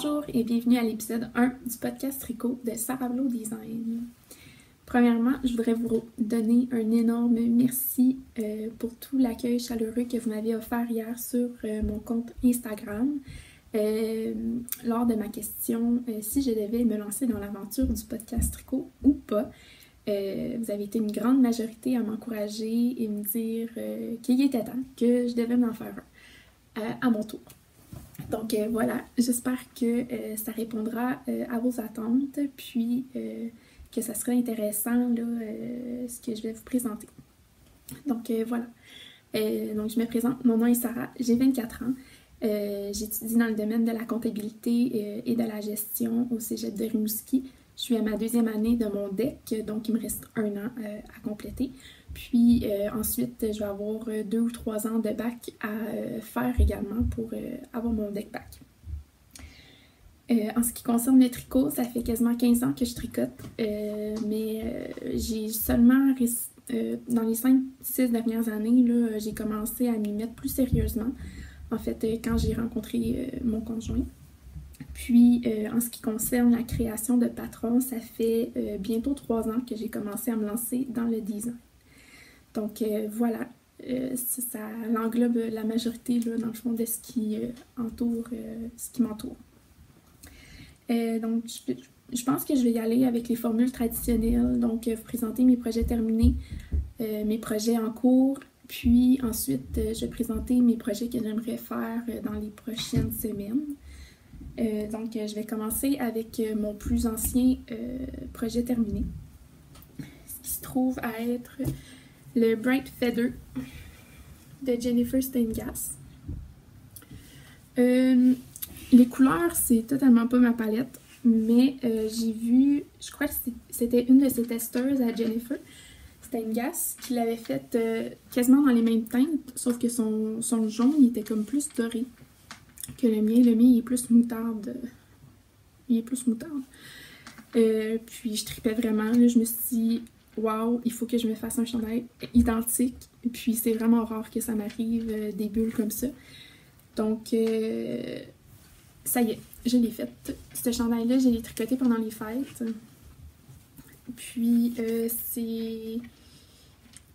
Bonjour et bienvenue à l'épisode 1 du podcast Tricot de Sarah Vlo Design. Premièrement, je voudrais vous donner un énorme merci pour tout l'accueil chaleureux que vous m'avez offert hier sur mon compte Instagram. Lors de ma question si je devais me lancer dans l'aventure du podcast Tricot ou pas, vous avez été une grande majorité à m'encourager et me dire qu'il était temps, que je devais m'en faire un à mon tour. Donc voilà, j'espère que ça répondra à vos attentes, puis que ça sera intéressant là, ce que je vais vous présenter. Donc voilà, donc je me présente, mon nom est Sarah, j'ai 24 ans, j'étudie dans le domaine de la comptabilité et de la gestion au cégep de Rimouski. Je suis à ma 2e année de mon DEC, donc il me reste 1 an à compléter. Puis ensuite, je vais avoir 2 ou 3 ans de bac à faire également pour avoir mon DEC bac. En ce qui concerne le tricot, ça fait quasiment 15 ans que je tricote, mais j'ai seulement, dans les 5-6 dernières années, là, j'ai commencé à m'y mettre plus sérieusement, en fait, quand j'ai rencontré mon conjoint. Puis, en ce qui concerne la création de patrons, ça fait bientôt 3 ans que j'ai commencé à me lancer dans le design. Donc voilà, ça l'englobe la majorité, là, dans le fond, de ce qui m'entoure. Donc, je pense que je vais y aller avec les formules traditionnelles. Donc, vous présenter mes projets terminés, mes projets en cours, puis ensuite, je vais présenter mes projets que j'aimerais faire dans les prochaines semaines. Donc, je vais commencer avec mon plus ancien projet terminé, ce qui se trouve à être le Bright Feather de Jennifer Steingass. Les couleurs, c'est totalement pas ma palette, mais j'ai vu, je crois que c'était une de ses testeuses à Jennifer Steingass qui l'avait faite quasiment dans les mêmes teintes, sauf que son jaune il était comme plus doré que le mien. Le mien il est plus moutarde. Puis je tripais vraiment, là, je me suis dit wow, il faut que je me fasse un chandail identique. Puis c'est vraiment rare que ça m'arrive des bulles comme ça. Donc ça y est, je l'ai fait. Ce chandail-là, je l'ai tricoté pendant les fêtes. Puis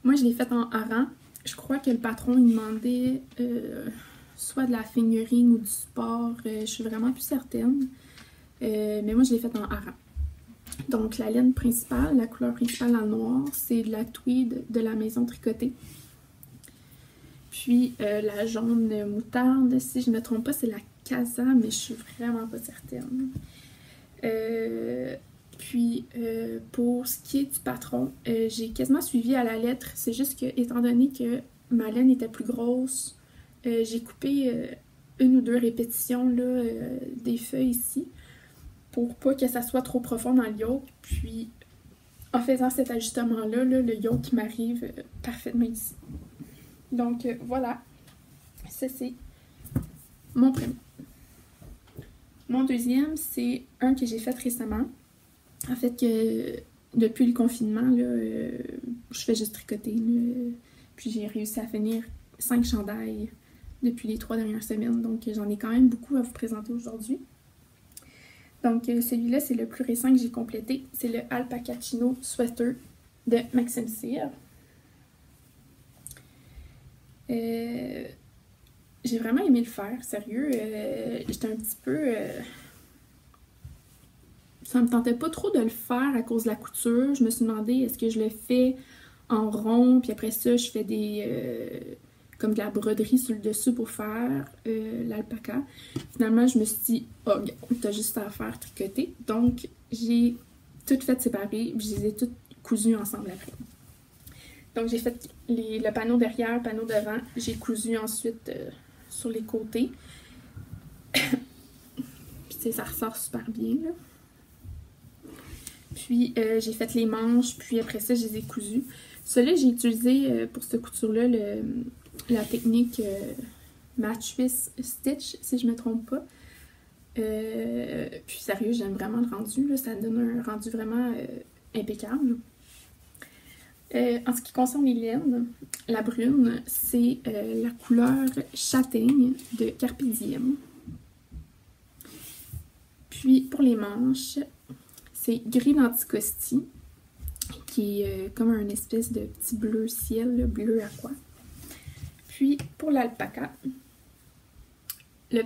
moi je l'ai fait en hareng. Je crois que le patron il demandait soit de la fingering ou du sport. Je suis vraiment plus certaine. Mais moi je l'ai fait en hareng. Donc, la laine principale, la couleur principale en noir, c'est de la tweed de la maison tricotée. Puis, la jaune moutarde, si je ne me trompe pas, c'est la Casa, mais je suis vraiment pas certaine. Pour ce qui est du patron, j'ai quasiment suivi à la lettre. C'est juste que, étant donné que ma laine était plus grosse, j'ai coupé 1 ou 2 répétitions là, des feuilles ici, pour pas que ça soit trop profond dans le yoke. Puis, en faisant cet ajustement-là, le yoke m'arrive parfaitement ici. Donc, voilà. Ça, c'est mon premier. Mon deuxième, c'est un que j'ai fait récemment. En fait, que depuis le confinement, là, je fais juste tricoter. Là, puis, j'ai réussi à finir 5 chandails depuis les 3 dernières semaines. Donc, j'en ai quand même beaucoup à vous présenter aujourd'hui. Donc, celui-là, c'est le plus récent que j'ai complété. C'est le Alpaca Chino Sweater de Maxime Cyr. J'ai vraiment aimé le faire, sérieux. J'étais un petit peu... ça me tentait pas trop de le faire à cause de la couture. Je me suis demandé, est-ce que je le fais en rond, puis après ça, je fais des... comme de la broderie sur le dessus pour faire l'alpaca. Finalement, je me suis dit, oh, t'as juste à faire tricoter. Donc, j'ai tout fait séparer, puis je les ai toutes cousues ensemble après. Donc, j'ai fait le panneau derrière, le panneau devant. J'ai cousu ensuite sur les côtés. Puis, ça ressort super bien, là. Puis, j'ai fait les manches, puis après ça, je les ai cousues. Celui-là, j'ai utilisé pour cette couture-là la technique Match Stitch, si je me trompe pas. Puis sérieux, j'aime vraiment le rendu, là, ça donne un rendu vraiment impeccable. En ce qui concerne les laines, la brune, c'est la couleur châtaigne de Carpe Diem. Puis pour les manches, c'est gris d'Anticosti, qui est comme un espèce de petit bleu ciel, là, bleu aqua. Puis pour l'alpaca, le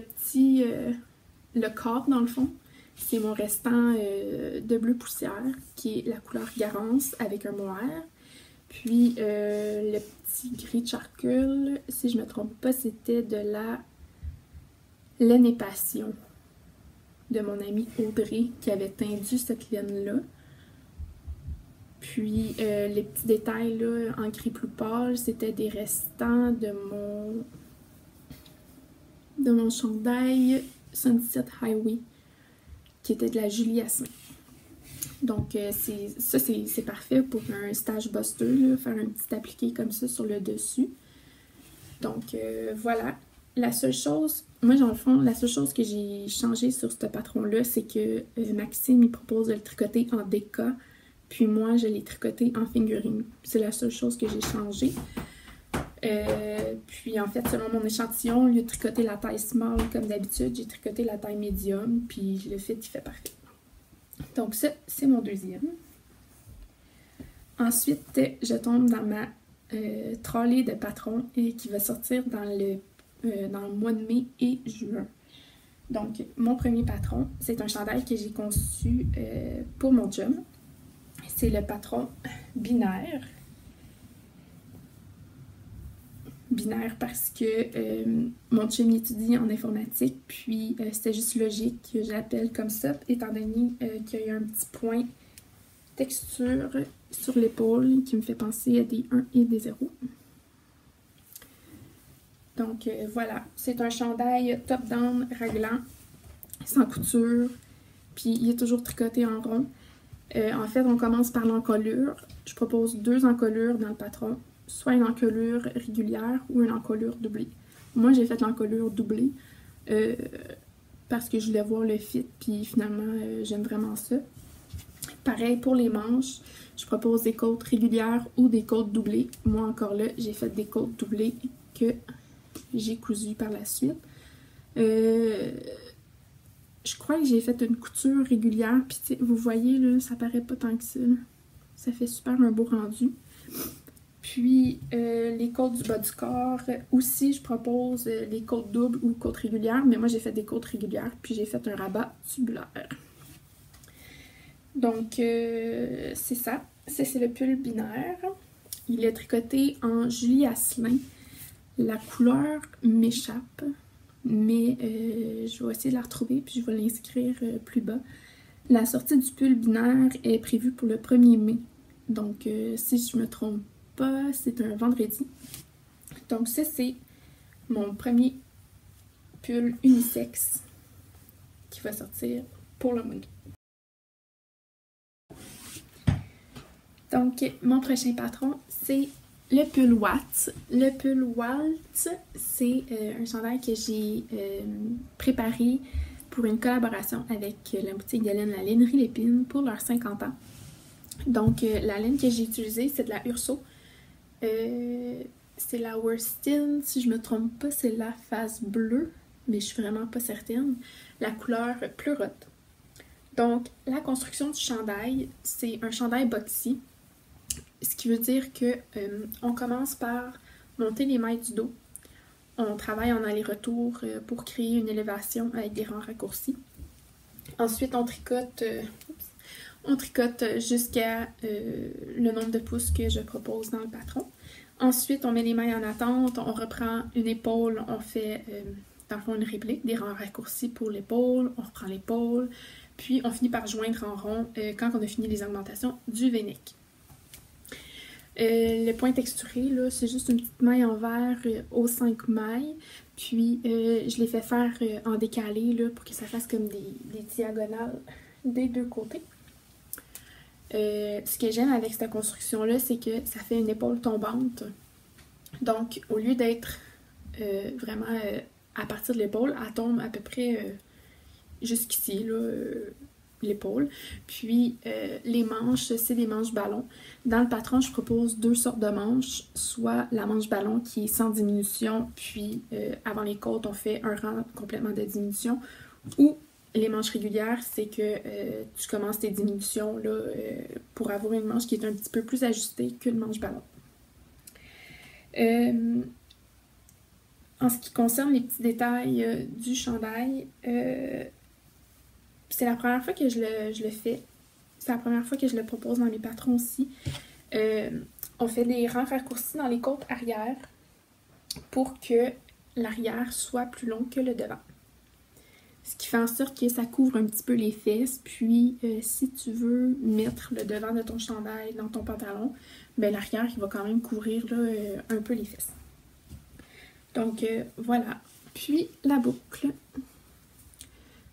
corps dans le fond, c'est mon restant de bleu poussière, qui est la couleur Garance avec un mohair. Puis le petit gris charcoal, si je ne me trompe pas, c'était de la laine et passion de mon amie Audrey qui avait tendu cette laine-là. Puis les petits détails là, en gris plus pâle, c'était des restants de mon chandail Sunset Highway qui était de la Julie Asselin. Donc c'est parfait pour un stage buster, là, faire un petit appliqué comme ça sur le dessus. Donc voilà. La seule chose, moi dans le fond, la seule chose que j'ai changé sur ce patron-là, c'est que Maxime il propose de le tricoter en déca, puis moi je l'ai tricoté en fingering. C'est la seule chose que j'ai changé. Puis en fait, selon mon échantillon, au lieu de tricoter la taille small comme d'habitude, j'ai tricoté la taille médium, puis le fit il fait parfait. Donc ça, c'est mon deuxième. Ensuite, je tombe dans ma trolley de patrons qui va sortir dans le mois de mai et juin. Donc, mon premier patron, c'est un chandail que j'ai conçu pour mon chum. C'est le patron binaire. Binaire parce que mon chum étudie en informatique, puis c'était juste logique que j'appelle comme ça, étant donné qu'il y a un petit point texture sur l'épaule qui me fait penser à des 1 et des 0. Donc voilà, c'est un chandail top-down raglant, sans couture, puis il est toujours tricoté en rond. En fait, on commence par l'encolure. Je propose 2 encolures dans le patron, soit une encolure régulière ou une encolure doublée. Moi, j'ai fait l'encolure doublée parce que je voulais voir le fit, puis finalement, j'aime vraiment ça. Pareil pour les manches, je propose des côtes régulières ou des côtes doublées. Moi, encore là, j'ai fait des côtes doublées que j'ai cousues par la suite. Je crois que j'ai fait une couture régulière, puis vous voyez, là, ça paraît pas tant que ça. Là. Ça fait super un beau rendu. Puis, les côtes du bas du corps, aussi, je propose les côtes doubles ou côtes régulières, mais moi, j'ai fait des côtes régulières, puis j'ai fait un rabat tubulaire. Donc, c'est ça. Ça, c'est le pull binaire. Il est tricoté en Julie Asselin. La couleur m'échappe, mais je vais essayer de la retrouver, puis je vais l'inscrire plus bas. La sortie du pull binaire est prévue pour le 1er mai. Donc, si je ne me trompe pas, c'est un vendredi. Donc, ça, c'est mon premier pull unisexe qui va sortir pour le mois de mai. Donc, mon prochain patron, c'est le pull Watts. Le pull Watts, c'est un chandail que j'ai préparé pour une collaboration avec la boutique de laine La Lainerie Lépine pour leurs 50 ans. Donc, la laine que j'ai utilisée, c'est de la Urso. C'est la Worstin, si je me trompe pas, c'est la face bleue, mais je suis vraiment pas certaine. La couleur pleurote. Donc, la construction du chandail, c'est un chandail boxy. Ce qui veut dire que on commence par monter les mailles du dos. On travaille en aller-retour pour créer une élévation avec des rangs raccourcis. Ensuite, on tricote jusqu'à le nombre de pouces que je propose dans le patron. Ensuite, on met les mailles en attente, on reprend une épaule, on fait dans le fond une réplique, des rangs raccourcis pour l'épaule, on reprend l'épaule, puis on finit par joindre en rond quand on a fini les augmentations du V-neck. Le point texturé, là, c'est juste une petite maille en verre aux 5 mailles. Puis, je l'ai fait faire en décalé là, pour que ça fasse comme des diagonales des deux côtés. Ce que j'aime avec cette construction-là, c'est que ça fait une épaule tombante. Donc, au lieu d'être vraiment à partir de l'épaule, elle tombe à peu près jusqu'ici, là, l'épaule. Puis les manches, c'est des manches ballon. Dans le patron, je propose 2 sortes de manches, soit la manche ballon qui est sans diminution, puis avant les côtes, on fait un rang complètement de diminution, ou les manches régulières, c'est que tu commences tes diminutions là, pour avoir une manche qui est un petit peu plus ajustée qu'une manche ballon. En ce qui concerne les petits détails du chandail, c'est la première fois que je le fais. C'est la première fois que je le propose dans mes patrons aussi. On fait des rangs raccourcis dans les côtes arrière pour que l'arrière soit plus long que le devant. Ce qui fait en sorte que ça couvre un petit peu les fesses. Puis, si tu veux mettre le devant de ton chandail dans ton pantalon, ben l'arrière, il va quand même couvrir là, un peu les fesses. Donc, voilà. Puis, la boucle.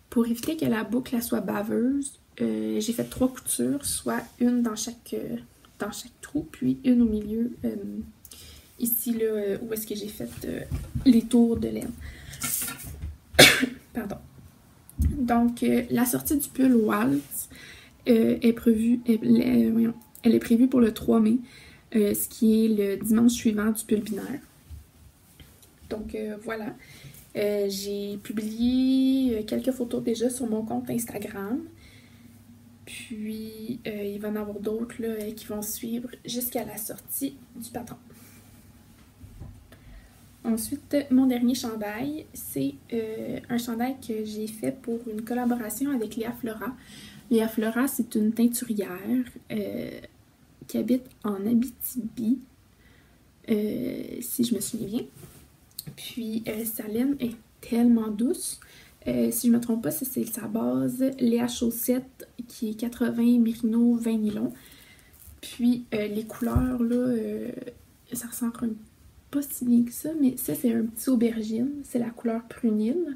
Pour éviter que la boucle elle soit baveuse, j'ai fait 3 coutures, soit une dans chaque trou, puis une au milieu, ici, là, où est-ce que j'ai fait les tours de laine. Pardon. Donc, la sortie du pull Waltz est prévue pour le 3 mai, ce qui est le dimanche suivant du pull binaire. Donc, voilà. J'ai publié quelques photos déjà sur mon compte Instagram. Puis, il va y en avoir d'autres là, qui vont suivre jusqu'à la sortie du patron. Ensuite, mon dernier chandail, c'est un chandail que j'ai fait pour une collaboration avec Léa Flora. Léa Flora, c'est une teinturière qui habite en Abitibi, si je me souviens bien. Puis, sa laine est tellement douce. Si je ne me trompe pas, c'est sa base Léa Chaussette qui est 80 Merino 20 nylon. Puis, les couleurs, là, ça ressemble pas si bien que ça, mais ça, c'est un petit aubergine. C'est la couleur prunille.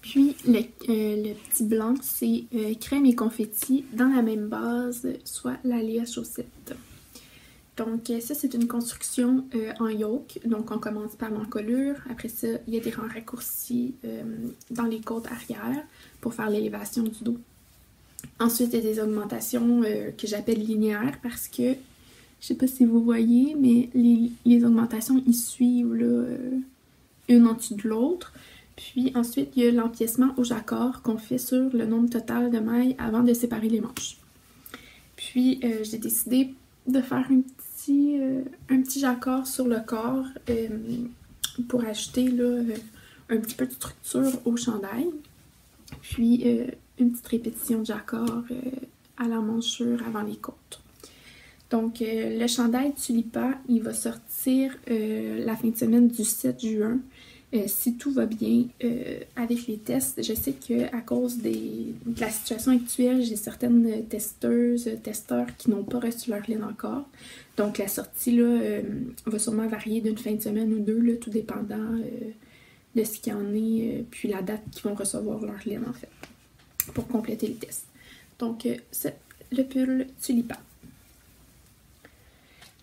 Puis, le petit blanc, c'est crème et confetti dans la même base, soit la Léa Chaussette. Donc, ça, c'est une construction en yoke. Donc, on commence par l'encolure. Après ça, il y a des rangs raccourcis dans les côtes arrière pour faire l'élévation du dos. Ensuite, il y a des augmentations que j'appelle linéaires parce que, je sais pas si vous voyez, mais les augmentations, ils suivent là, une en dessous de l'autre. Puis ensuite, il y a l'empiècement au jacquard qu'on fait sur le nombre total de mailles avant de séparer les manches. Puis, j'ai décidé de faire un petit jacquard sur le corps pour ajouter là, un petit peu de structure au chandail. Puis, une petite répétition de jacquard à la manchure avant les côtes. Donc, le chandail Tulipa, il va sortir la fin de semaine du 7 juin. Si tout va bien avec les tests, je sais qu'à cause de la situation actuelle, j'ai certaines testeurs qui n'ont pas reçu leur laine encore. Donc, la sortie là, va sûrement varier d'une fin de semaine ou deux, là, tout dépendant de ce qu'il y en est, puis la date qu'ils vont recevoir leur laine, en fait, pour compléter le test. Donc, c'est le pull Tulipa.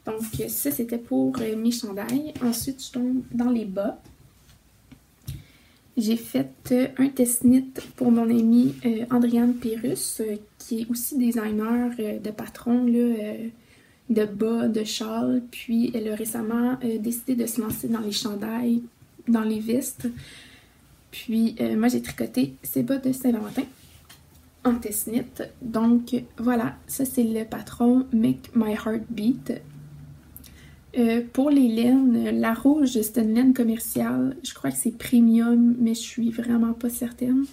Donc, ça, c'était pour mes chandails. Ensuite, je tombe dans les bas. J'ai fait un test knit pour mon amie Andréane Pérus, qui est aussi designer de patrons, là, de bas, de châles. Puis, elle a récemment décidé de se lancer dans les chandails, dans les vestes. Puis, moi, j'ai tricoté ces bas de Saint-Valentin en test knit. Donc, voilà, ça, c'est le patron Make My Heart Beat. Pour les laines, la rouge, c'est une laine commerciale. Je crois que c'est premium, mais je suis vraiment pas certaine.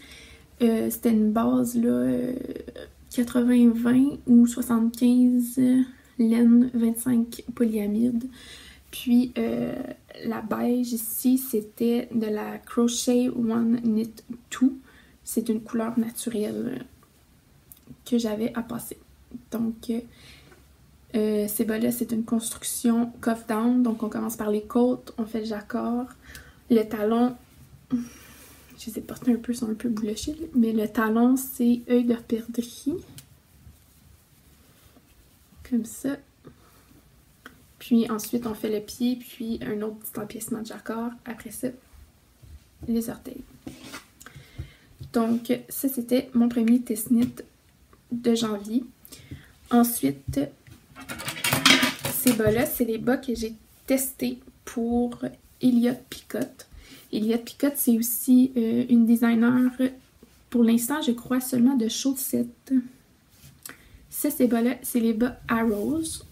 C'était une base là, 80-20 ou 75 laine 25 polyamide. Puis la beige ici, c'était de la Crochet One Knit 2. C'est une couleur naturelle que j'avais à passer. Donc, ces bas-là, c'est une construction cuff down. Donc, on commence par les côtes, on fait le jacquard. Le talon, je les ai portés un peu, ils sont un peu boulochés, mais le talon, c'est œil de perdrix. Comme ça. Puis ensuite, on fait le pied, puis un autre petit empiècement de jacquard. Après ça, les orteils. Donc, ça, c'était mon premier test knit de janvier. Ensuite, ces bas-là, c'est les bas que j'ai testés pour Elliott Picotte. Eliette Picotte, c'est aussi une designer, pour l'instant, je crois, seulement de chaussettes. Ça, ces bas-là, c'est les bas Arrows.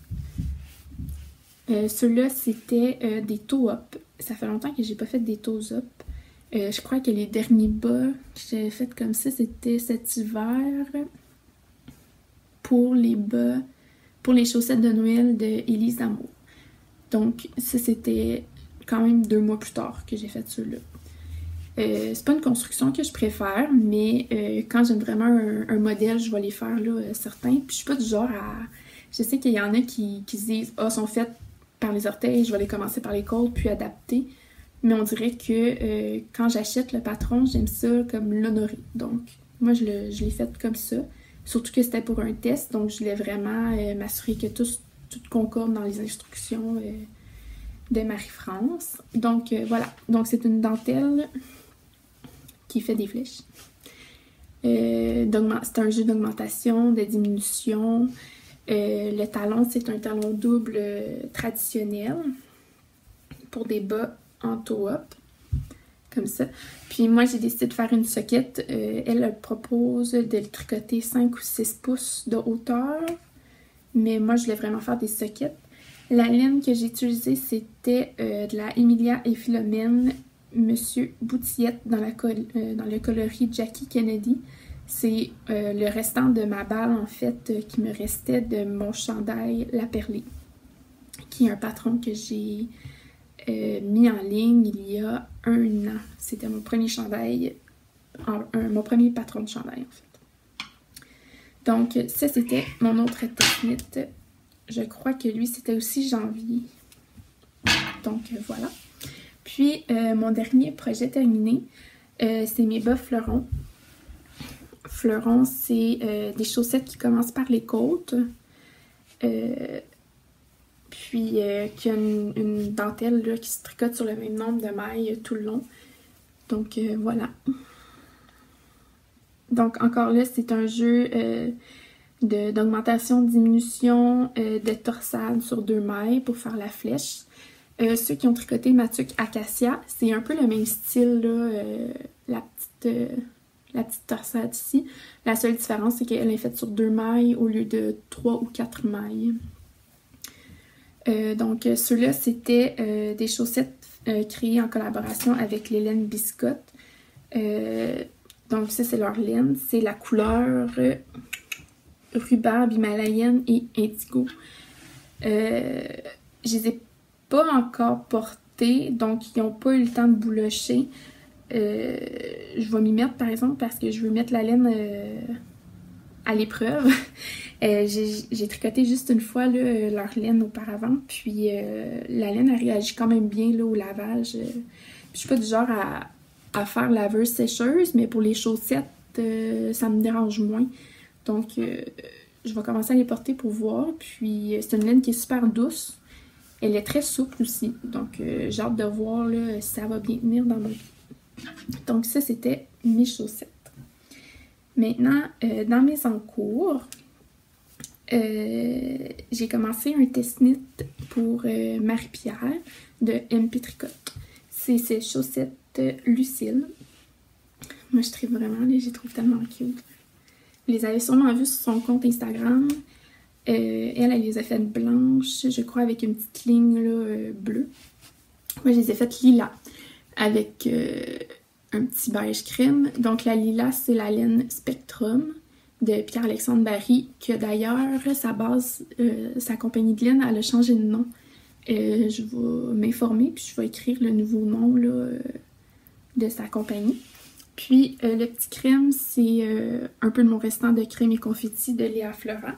Ceux-là, c'était des toe-up. Ça fait longtemps que j'ai pas fait des toe-up. Je crois que les derniers bas que j'avais fait comme ça, c'était cet hiver pour les bas, pour les chaussettes de Noël de Élise Damour. Donc, ça, c'était quand même 2 mois plus tard que j'ai fait ceux-là. C'est pas une construction que je préfère, mais quand j'aime vraiment un modèle, je vais les faire, là, certains. Puis je suis pas du genre à... Je sais qu'il y en a qui se disent « Ah, sont faites par les orteils, je vais les commencer par les côtes, puis adapter. » Mais on dirait que quand j'achète le patron, j'aime ça comme l'honorer. Donc, moi, je l'ai fait comme ça. Surtout que c'était pour un test, donc je voulais vraiment m'assurer que tout concorde dans les instructions de Marie-France. Donc, voilà. Donc, c'est une dentelle qui fait des flèches. C'est un jeu d'augmentation, de diminution. Le talon, c'est un talon double traditionnel pour des bas en toe-up, comme ça. Puis moi, j'ai décidé de faire une soquette. Elle propose de le tricoter 5 ou 6 pouces de hauteur, mais moi, je voulais vraiment faire des soquettes. La laine que j'ai utilisée, c'était de la Emilia et Philomène Monsieur Boutillette dans le coloris Jackie Kennedy. C'est le restant de ma balle, en fait, qui me restait de mon chandail La Perlée, qui est un patron que j'ai mis en ligne il y a 1 an. C'était mon premier chandail, mon premier patron de chandail, en fait. Donc, ça, c'était mon autre test-knit. Je crois que lui, c'était aussi janvier. Donc, voilà. Puis, mon dernier projet terminé, c'est mes bas fleurons. Fleurons, c'est des chaussettes qui commencent par les côtes. Puis, qui a une dentelle là, qui se tricote sur le même nombre de mailles tout le long. Donc, voilà. Donc, encore là, c'est un jeu d'augmentation-diminution de torsade sur 2 mailles pour faire la flèche. Ceux qui ont tricoté ma tuque Acacia, c'est un peu le même style, là, la petite torsade ici. La seule différence, c'est qu'elle est faite sur 2 mailles au lieu de 3 ou 4 mailles. Donc, ceux-là, c'était des chaussettes créées en collaboration avec l'Hélène Biscotte. Donc, ça, c'est leur laine. C'est la couleur rhubarbe himalayenne et indigo. Je les ai pas encore portés, donc ils n'ont pas eu le temps de boulocher. Je vais m'y mettre, par exemple, parce que je veux mettre la laine à l'épreuve. J'ai tricoté juste une fois là, leur laine auparavant, puis la laine a réagi quand même bien là, au lavage. Je suis pas du genre à faire laveuse sécheuse, mais pour les chaussettes, ça me dérange moins. Donc, je vais commencer à les porter pour voir. Puis, c'est une laine qui est super douce. Elle est très souple aussi. Donc, j'ai hâte de voir là, si ça va bien tenir dans mon pied. Donc, ça, c'était mes chaussettes. Maintenant, dans mes encours, j'ai commencé un test-knit pour Marie-Pierre de MP Tricotte. C'est ces chaussettes Lucille. Moi, je tripe vraiment, je les trouve tellement cute. Vous les avez sûrement vues sur son compte Instagram. Elle les a faites blanches, je crois, avec une petite ligne là, bleue. Moi, je les ai faites lilas, avec un petit beige crème. Donc, la lilas, c'est la laine Spectrum de Pierre-Alexandre Barry, que d'ailleurs, sa base, sa compagnie de laine, elle a changé de nom. Je vais m'informer, puis je vais écrire le nouveau nom là, de sa compagnie. Puis, le petit crème, c'est un peu de mon restant de crème et confetti de Léa Florent.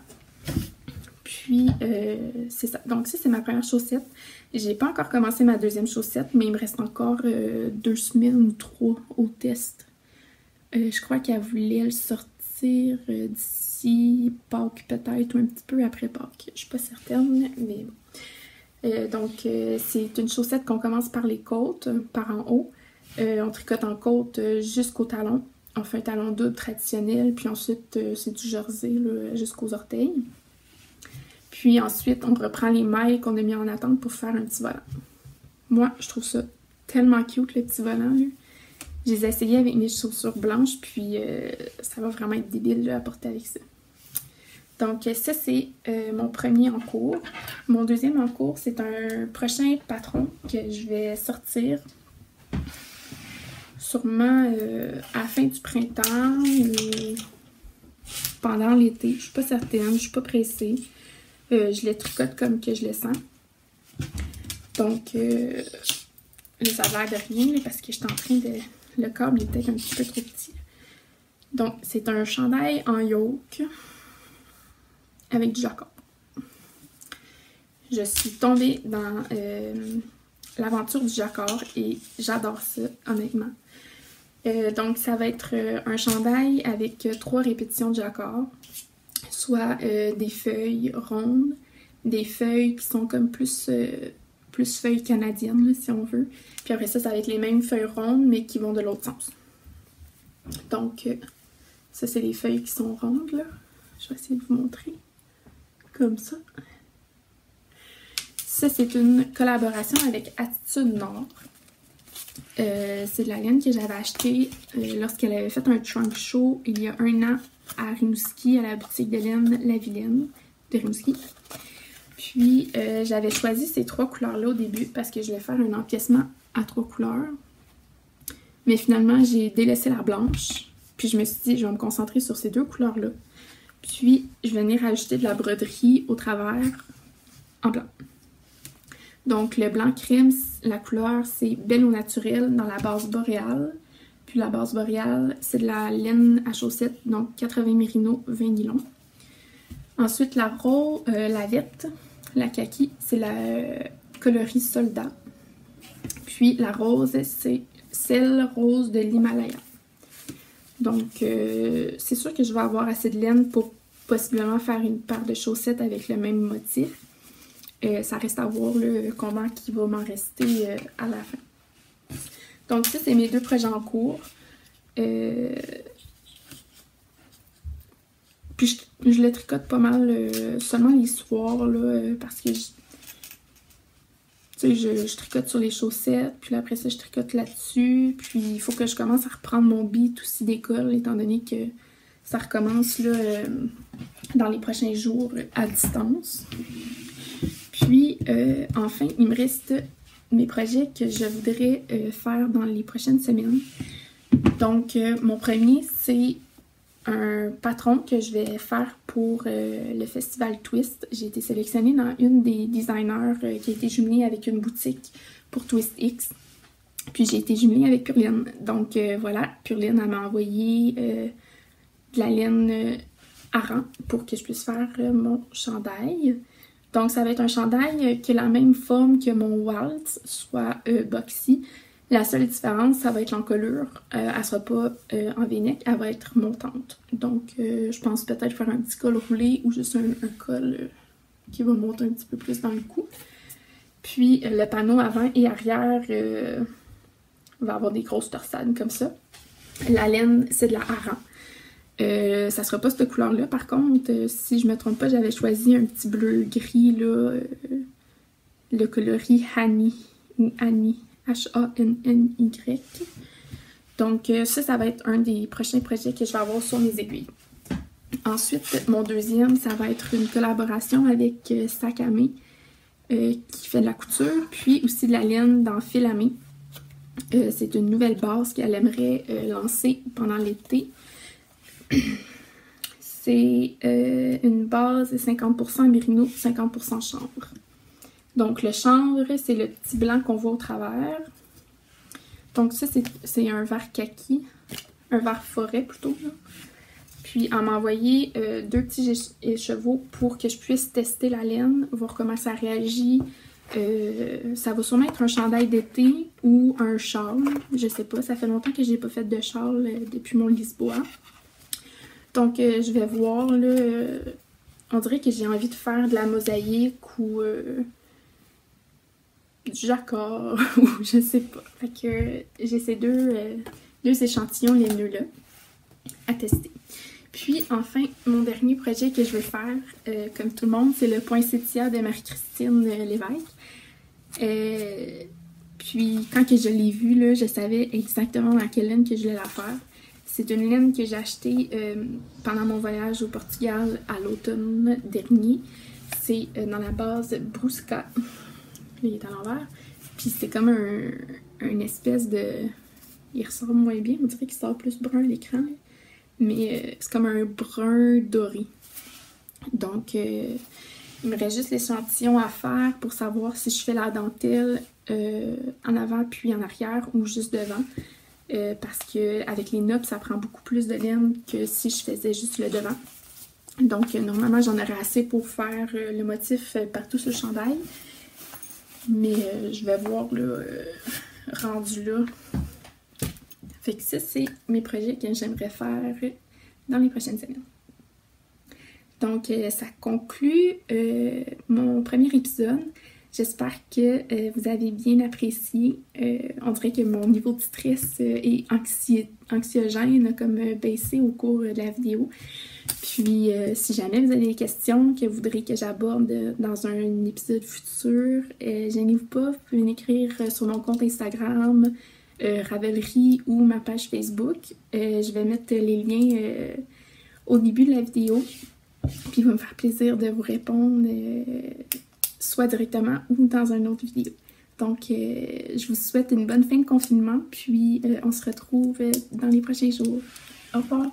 Puis, c'est ça. Donc, ça, c'est ma première chaussette. J'ai pas encore commencé ma deuxième chaussette, mais il me reste encore 2 semaines ou 3 au test. Je crois qu'elle voulait le sortir d'ici Pâques, peut-être, ou un petit peu après Pâques. Je suis pas certaine, mais bon. Donc, c'est une chaussette qu'on commence par les côtes, par en haut. On tricote en côte jusqu'au talon. On fait un talon double traditionnel, puis ensuite, c'est du jersey jusqu'aux orteils. Puis ensuite, on reprend les mailles qu'on a mis en attente pour faire un petit volant. Moi, je trouve ça tellement cute, le petit volant, là. Je les ai essayés avec mes chaussures blanches, puis ça va vraiment être débile là, à porter avec ça. Donc ça, c'est mon premier en cours. Mon deuxième en cours, c'est un prochain patron que je vais sortir sûrement à la fin du printemps ou pendant l'été. Je suis pas certaine, je suis pas pressée. Je les tricote comme que je le sens. Donc, là, ça a l'air de rien là, parce que je suis en train de... Le câble est peut-être un petit peu trop petit. Donc, c'est un chandail en yoke avec du jacquard. Je suis tombée dans l'aventure du jacquard et j'adore ça, honnêtement. Donc, ça va être un chandail avec 3 répétitions de jacquard, soit des feuilles rondes, des feuilles qui sont comme plus feuilles canadiennes, là, si on veut. Puis après ça, ça va être les mêmes feuilles rondes, mais qui vont de l'autre sens. Donc, ça, c'est les feuilles qui sont rondes, là. Je vais essayer de vous montrer. Comme ça. Ça, c'est une collaboration avec Attitude Nord. C'est de la laine que j'avais achetée lorsqu'elle avait fait un trunk show il y a 1 an à Rimouski, à la boutique de laine La Vilaine de Rimouski. Puis, j'avais choisi ces 3 couleurs-là au début parce que je voulais faire un empiècement à 3 couleurs. Mais finalement, j'ai délaissé la blanche. Puis, je me suis dit, je vais me concentrer sur ces 2 couleurs-là. Puis, je vais venir ajouter de la broderie au travers en blanc. Donc, le blanc crème, la couleur, c'est Belle au naturel dans la base boréale. Puis, la base boréale, c'est de la laine à chaussettes, donc 80 mérino, 20 nylon. Ensuite, la verte, la kaki, c'est la coloris soldat. Puis, la rose, c'est celle rose de l'Himalaya. Donc, c'est sûr que je vais avoir assez de laine pour possiblement faire une paire de chaussettes avec le même motif. Ça reste à voir là, comment il va m'en rester à la fin. Donc, ça, c'est mes 2 projets en cours. Puis, je le tricote pas mal seulement les soirs, là, parce que je tricote sur les chaussettes, puis après ça, je tricote là-dessus. Puis, il faut que je commence à reprendre mon beat aussi d'école, étant donné que ça recommence là, dans les prochains jours à distance. Puis, enfin, il me reste mes projets que je voudrais faire dans les prochaines semaines. Donc, mon premier, c'est un patron que je vais faire pour le festival Twist. J'ai été sélectionnée dans une des designers qui a été jumelée avec une boutique pour Twist X. Puis, j'ai été jumelée avec Purline. Donc, voilà, Purline, elle m'a envoyé de la laine Aran pour que je puisse faire mon chandail. Donc, ça va être un chandail qui a la même forme que mon Waltz, soit boxy. La seule différence, ça va être l'encolure. Elle ne sera pas en V-neck, elle va être montante. Donc, je pense peut-être faire un petit col roulé ou juste un col qui va monter un petit peu plus dans le cou. Puis, le panneau avant et arrière va avoir des grosses torsades comme ça. La laine, c'est de la Aran. Ça sera pas cette couleur-là. Par contre, si je me trompe pas, j'avais choisi un petit bleu-gris, là, le coloris Hani, ou Annie, H-A-N-N-Y. Donc, ça va être un des prochains projets que je vais avoir sur mes aiguilles. Ensuite, mon deuxième, ça va être une collaboration avec Sakame, qui fait de la couture, puis aussi de la laine dans fil à main. C'est une nouvelle base qu'elle aimerait lancer pendant l'été. C'est une base 50% mérino, 50% chanvre. Donc, le chanvre, c'est le petit blanc qu'on voit au travers. Donc, ça, c'est un vert kaki, un vert forêt plutôt. Là. Puis, elle m'a envoyé 2 petits écheveaux pour que je puisse tester la laine, voir comment ça réagit. Ça va sûrement être un chandail d'été ou un châle. Je sais pas, ça fait longtemps que j'ai pas fait de châle depuis mon Lisboa. Donc, je vais voir, là, on dirait que j'ai envie de faire de la mosaïque ou du jacquard, ou je sais pas. Fait que j'ai ces deux échantillons laineux-là à tester. Puis, enfin, mon dernier projet que je veux faire, comme tout le monde, c'est le poinsettia de Marie-Christine Lévesque. Puis quand que je l'ai vue, là, je savais exactement dans quelle laine que je voulais la faire. C'est une laine que j'ai achetée pendant mon voyage au Portugal à l'automne dernier. C'est dans la base Brusca. Là, il est à l'envers. Puis c'est comme un espèce de... Il ressort moins bien, on dirait qu'il sort plus brun à l'écran. Mais c'est comme un brun doré. Donc, il me reste juste l'échantillon à faire pour savoir si je fais la dentelle en avant puis en arrière ou juste devant. Parce qu'avec les nops, ça prend beaucoup plus de laine que si je faisais juste le devant. Donc, normalement, j'en aurais assez pour faire le motif partout sur le chandail. Mais je vais voir là, rendu là. Fait que ça, c'est mes projets que j'aimerais faire dans les prochaines semaines. Donc, ça conclut mon premier épisode. J'espère que vous avez bien apprécié. On dirait que mon niveau de stress et anxiogène a comme baissé au cours de la vidéo. Puis, si jamais vous avez des questions que vous voudrez que j'aborde dans un épisode futur, gênez-vous pas, vous pouvez m'écrire sur mon compte Instagram, Ravelry ou ma page Facebook. Je vais mettre les liens au début de la vidéo. Puis, il va me faire plaisir de vous répondre soit directement ou dans une autre vidéo. Donc, je vous souhaite une bonne fin de confinement. Puis, on se retrouve dans les prochains jours. Au revoir!